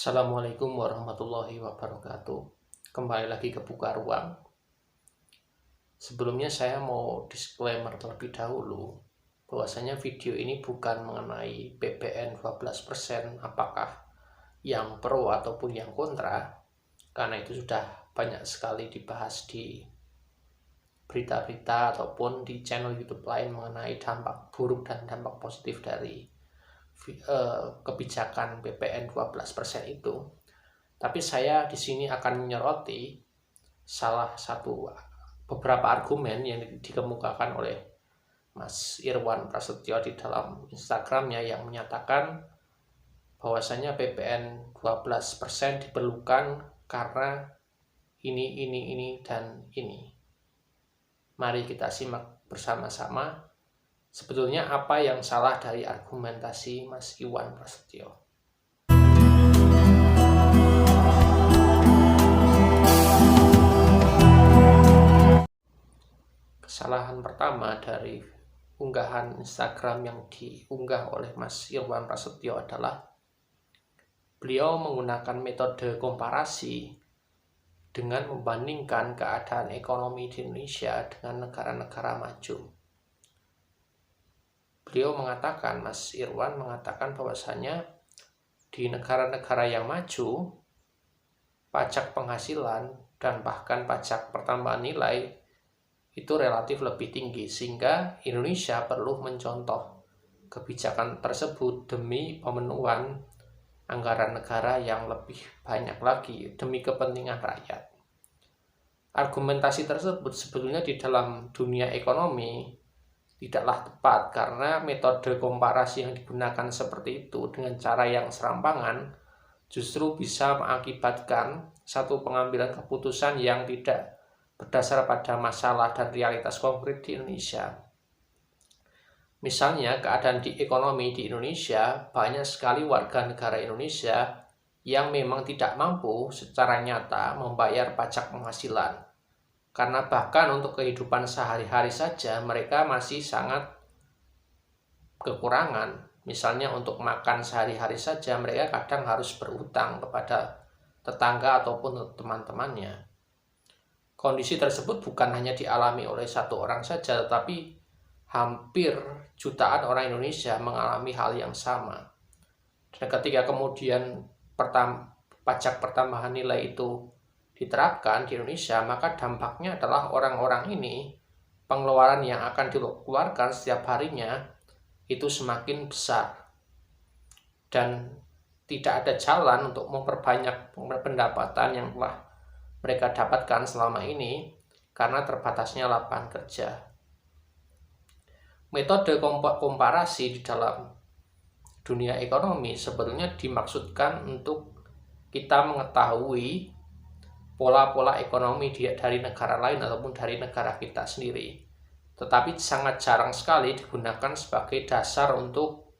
Assalamualaikum warahmatullahi wabarakatuh. Kembali lagi ke Buka Ruang. Sebelumnya saya mau disclaimer terlebih dahulu bahwasanya video ini bukan mengenai PPN 12%, apakah yang pro ataupun yang kontra, karena itu sudah banyak sekali dibahas di berita-berita ataupun di channel YouTube lain mengenai dampak buruk dan dampak positif dari kebijakan PPN 12% itu. Tapi saya di sini akan menyoroti beberapa argumen yang dikemukakan oleh Mas Irwan Prasetyo di dalam Instagramnya, yang menyatakan bahwasanya PPN 12% diperlukan karena ini dan ini. Mari kita simak bersama-sama sebetulnya apa yang salah dari argumentasi Mas Irwan Prasetyo. Kesalahan pertama dari unggahan Instagram yang diunggah oleh Mas Irwan Prasetyo adalah beliau menggunakan metode komparasi dengan membandingkan keadaan ekonomi di Indonesia dengan negara-negara maju. Mas Irwan mengatakan bahwasanya di negara-negara yang maju, pajak penghasilan dan bahkan pajak pertambahan nilai itu relatif lebih tinggi, sehingga Indonesia perlu mencontoh kebijakan tersebut demi pemenuhan anggaran negara yang lebih banyak lagi demi kepentingan rakyat. Argumentasi tersebut sebetulnya di dalam dunia ekonomi tidaklah tepat, karena metode komparasi yang digunakan seperti itu dengan cara yang serampangan justru bisa mengakibatkan satu pengambilan keputusan yang tidak berdasar pada masalah dan realitas konkret di Indonesia. Misalnya keadaan di ekonomi di Indonesia, banyak sekali warga negara Indonesia yang memang tidak mampu secara nyata membayar pajak penghasilan. Karena bahkan untuk kehidupan sehari-hari saja mereka masih sangat kekurangan. Misalnya untuk makan sehari-hari saja mereka kadang harus berutang kepada tetangga ataupun teman-temannya. Kondisi tersebut bukan hanya dialami oleh satu orang saja, tetapi hampir jutaan orang Indonesia mengalami hal yang sama. Dan ketika kemudian pajak pertambahan nilai itu diterapkan di Indonesia, maka dampaknya adalah orang-orang ini, pengeluaran yang akan dikeluarkan setiap harinya itu semakin besar. Dan tidak ada jalan untuk memperbanyak pendapatan yang telah mereka dapatkan selama ini karena terbatasnya lapangan kerja. Metode komparasi di dalam dunia ekonomi sebetulnya dimaksudkan untuk kita mengetahui pola-pola ekonomi dari negara lain ataupun dari negara kita sendiri. Tetapi sangat jarang sekali digunakan sebagai dasar untuk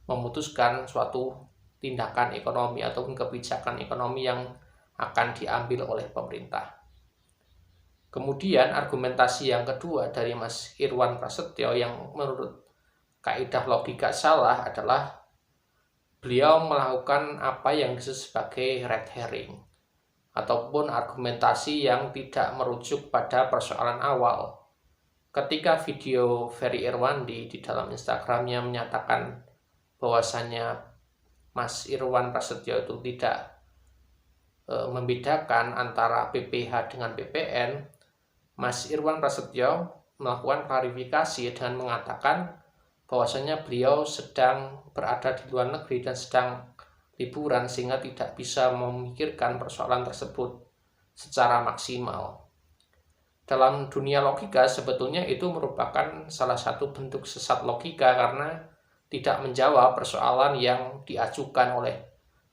memutuskan suatu tindakan ekonomi ataupun kebijakan ekonomi yang akan diambil oleh pemerintah. Kemudian argumentasi yang kedua dari Mas Irwan Prasetyo yang menurut kaidah logika salah adalah beliau melakukan apa yang disebut sebagai red herring, ataupun argumentasi yang tidak merujuk pada persoalan awal. Ketika video Ferry Irwandi di dalam Instagramnya menyatakan bahwasannya Mas Irwan Prasetyo itu tidak membedakan antara PPH dengan PPN, Mas Irwan Prasetyo melakukan klarifikasi dengan mengatakan bahwasanya beliau sedang berada di luar negeri dan sedang liburan sehingga tidak bisa memikirkan persoalan tersebut secara maksimal. Dalam dunia logika sebetulnya itu merupakan salah satu bentuk sesat logika karena tidak menjawab persoalan yang diajukan oleh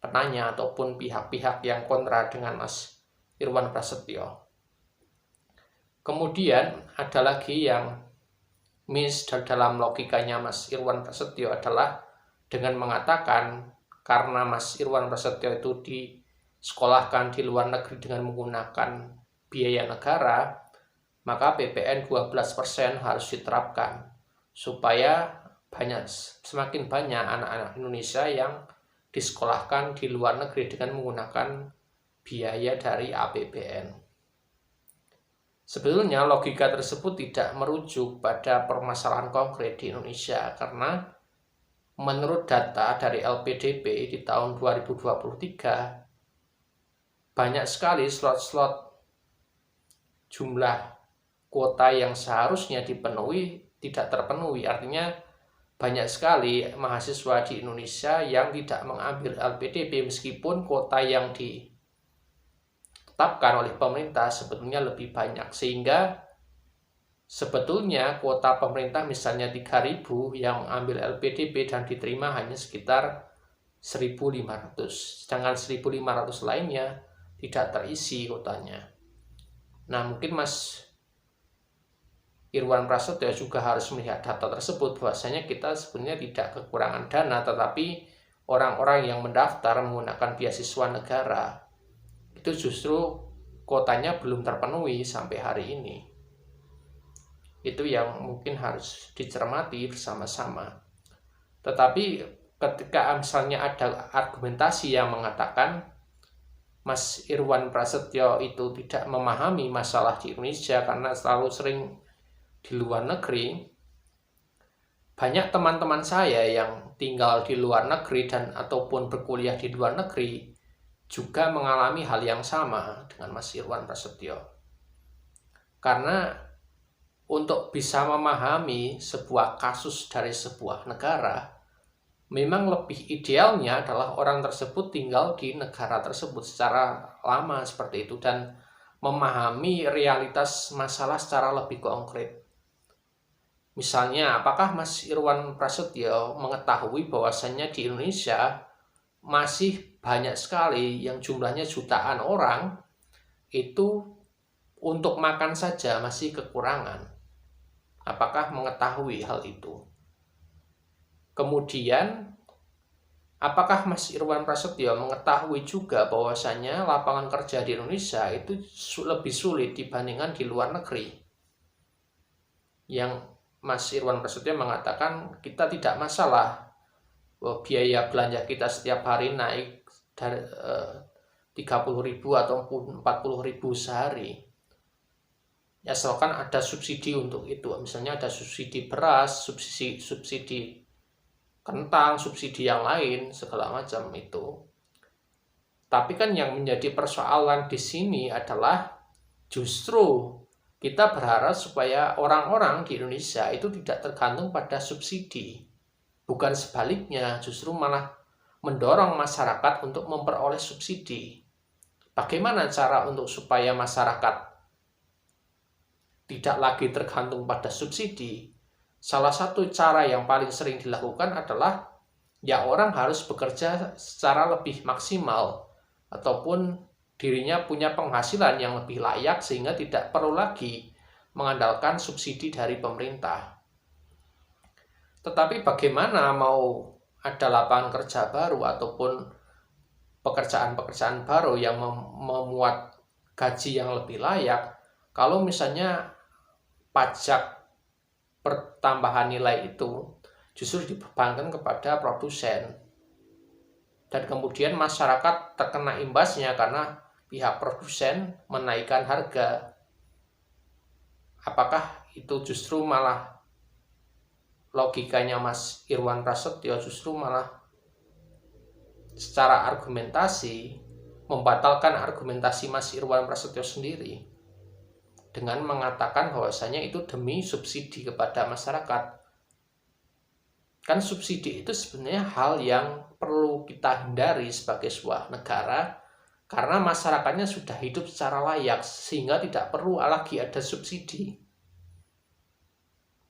penanya ataupun pihak-pihak yang kontra dengan Mas Irwan Prasetyo. Kemudian ada lagi yang miss dalam logikanya Mas Irwan Prasetyo adalah dengan mengatakan karena Mas Irwan Prasetyo itu disekolahkan di luar negeri dengan menggunakan biaya negara, maka PPN 12% harus diterapkan supaya semakin banyak anak-anak Indonesia yang disekolahkan di luar negeri dengan menggunakan biaya dari APBN. Sebetulnya logika tersebut tidak merujuk pada permasalahan konkret di Indonesia karena menurut data dari LPDP di tahun 2023 banyak sekali slot-slot jumlah kuota yang seharusnya dipenuhi tidak terpenuhi. Artinya banyak sekali mahasiswa di Indonesia yang tidak mengambil LPDP meskipun kuota yang ditetapkan oleh pemerintah sebetulnya lebih banyak, sehingga sebetulnya kuota pemerintah misalnya 3.000 yang ambil LPDP dan diterima hanya sekitar 1.500, sedangkan 1.500 lainnya tidak terisi kuotanya. Nah, mungkin Mas Irwan Prasetyo juga harus melihat data tersebut, bahwasanya kita sebenarnya tidak kekurangan dana, tetapi orang-orang yang mendaftar menggunakan beasiswa negara itu justru kuotanya belum terpenuhi sampai hari ini. Itu yang mungkin harus dicermati bersama-sama. Tetapi ketika misalnya ada argumentasi yang mengatakan Mas Irwan Prasetyo itu tidak memahami masalah di Indonesia karena selalu sering di luar negeri, banyak teman-teman saya yang tinggal di luar negeri dan ataupun berkuliah di luar negeri juga mengalami hal yang sama dengan Mas Irwan Prasetyo. Karena untuk bisa memahami sebuah kasus dari sebuah negara, memang lebih idealnya adalah orang tersebut tinggal di negara tersebut secara lama seperti itu dan memahami realitas masalah secara lebih konkret. Misalnya, apakah Mas Irwan Prasetyo mengetahui bahwasannya di Indonesia masih banyak sekali yang jumlahnya jutaan orang itu untuk makan saja masih kekurangan? Apakah mengetahui hal itu? Kemudian, apakah Mas Irwan Prasetyo mengetahui juga bahwasannya lapangan kerja di Indonesia itu lebih sulit dibandingkan di luar negeri? Yang Mas Irwan Prasetyo mengatakan kita tidak masalah biaya belanja kita setiap hari naik dari 30.000 atau 40.000 sehari. Ya, asalkan ada subsidi untuk itu. Misalnya ada subsidi beras, subsidi kentang, subsidi yang lain, segala macam itu. Tapi kan yang menjadi persoalan di sini adalah justru kita berharap supaya orang-orang di Indonesia itu tidak tergantung pada subsidi. Bukan sebaliknya, justru malah mendorong masyarakat untuk memperoleh subsidi. Bagaimana cara untuk supaya masyarakat tidak lagi tergantung pada subsidi? Salah satu cara yang paling sering dilakukan adalah ya orang harus bekerja secara lebih maksimal ataupun dirinya punya penghasilan yang lebih layak sehingga tidak perlu lagi mengandalkan subsidi dari pemerintah. Tetapi bagaimana mau ada lapangan kerja baru ataupun pekerjaan-pekerjaan baru yang memuat gaji yang lebih layak kalau misalnya pajak pertambahan nilai itu justru dibebankan kepada produsen dan kemudian masyarakat terkena imbasnya karena pihak produsen menaikkan harga. Apakah itu justru malah logikanya Mas Irwan Prasetyo justru malah secara argumentasi membatalkan argumentasi Mas Irwan Prasetyo sendiri dengan mengatakan bahwasanya itu demi subsidi kepada masyarakat. Kan subsidi itu sebenarnya hal yang perlu kita hindari sebagai sebuah negara karena masyarakatnya sudah hidup secara layak sehingga tidak perlu lagi ada subsidi.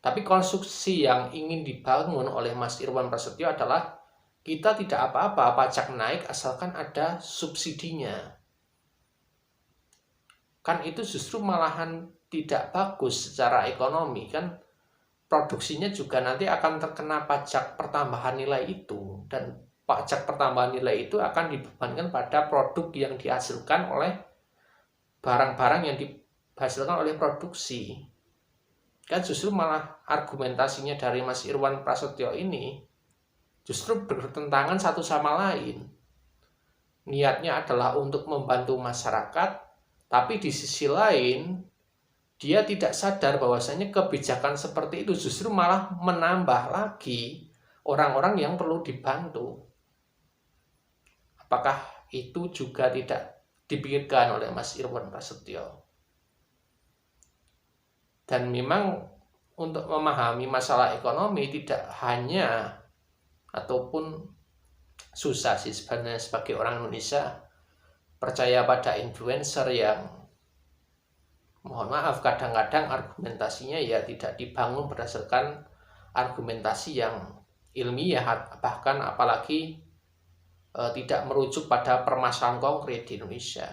Tapi konstruksi yang ingin dibangun oleh Mas Irwan Prasetyo adalah kita tidak apa-apa pajak naik asalkan ada subsidinya. Kan itu justru malahan tidak bagus secara ekonomi, kan produksinya juga nanti akan terkena pajak pertambahan nilai itu, dan pajak pertambahan nilai itu akan dibebankan pada produk yang dihasilkan oleh barang-barang yang dihasilkan oleh produksi. Kan justru malah argumentasinya dari Mas Irwan Prasetyo ini justru bertentangan satu sama lain. Niatnya adalah untuk membantu masyarakat, tapi di sisi lain dia tidak sadar bahwasanya kebijakan seperti itu justru malah menambah lagi orang-orang yang perlu dibantu. Apakah itu juga tidak dipikirkan oleh Mas Irwan Prasetyo? Dan memang untuk memahami masalah ekonomi tidak hanya ataupun susah sih sebenarnya sebagai orang Indonesia percaya pada influencer yang, mohon maaf, kadang-kadang argumentasinya ya tidak dibangun berdasarkan argumentasi yang ilmiah, bahkan apalagi tidak merujuk pada permasalahan konkret di Indonesia.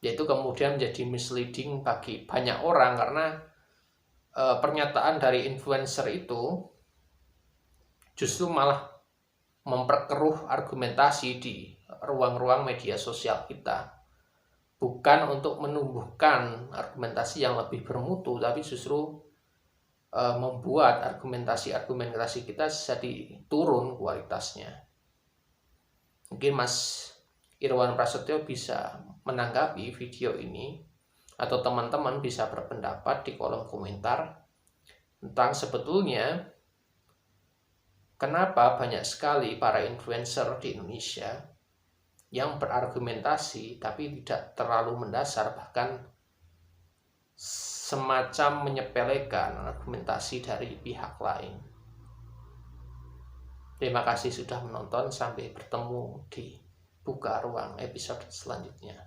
Yaitu kemudian menjadi misleading bagi banyak orang karena pernyataan dari influencer itu justru malah memperkeruh argumentasi di ruang-ruang media sosial kita. Bukan untuk menumbuhkan argumentasi yang lebih bermutu, tapi justru membuat argumentasi kita jadi turun kualitasnya. Mungkin Mas Irwan Prasetyo bisa menanggapi video ini, atau teman-teman bisa berpendapat di kolom komentar tentang sebetulnya kenapa banyak sekali para influencer di Indonesia yang berargumentasi tapi tidak terlalu mendasar, bahkan semacam menyepelekan argumentasi dari pihak lain. Terima kasih sudah menonton, sampai bertemu di Buka Ruang episode selanjutnya.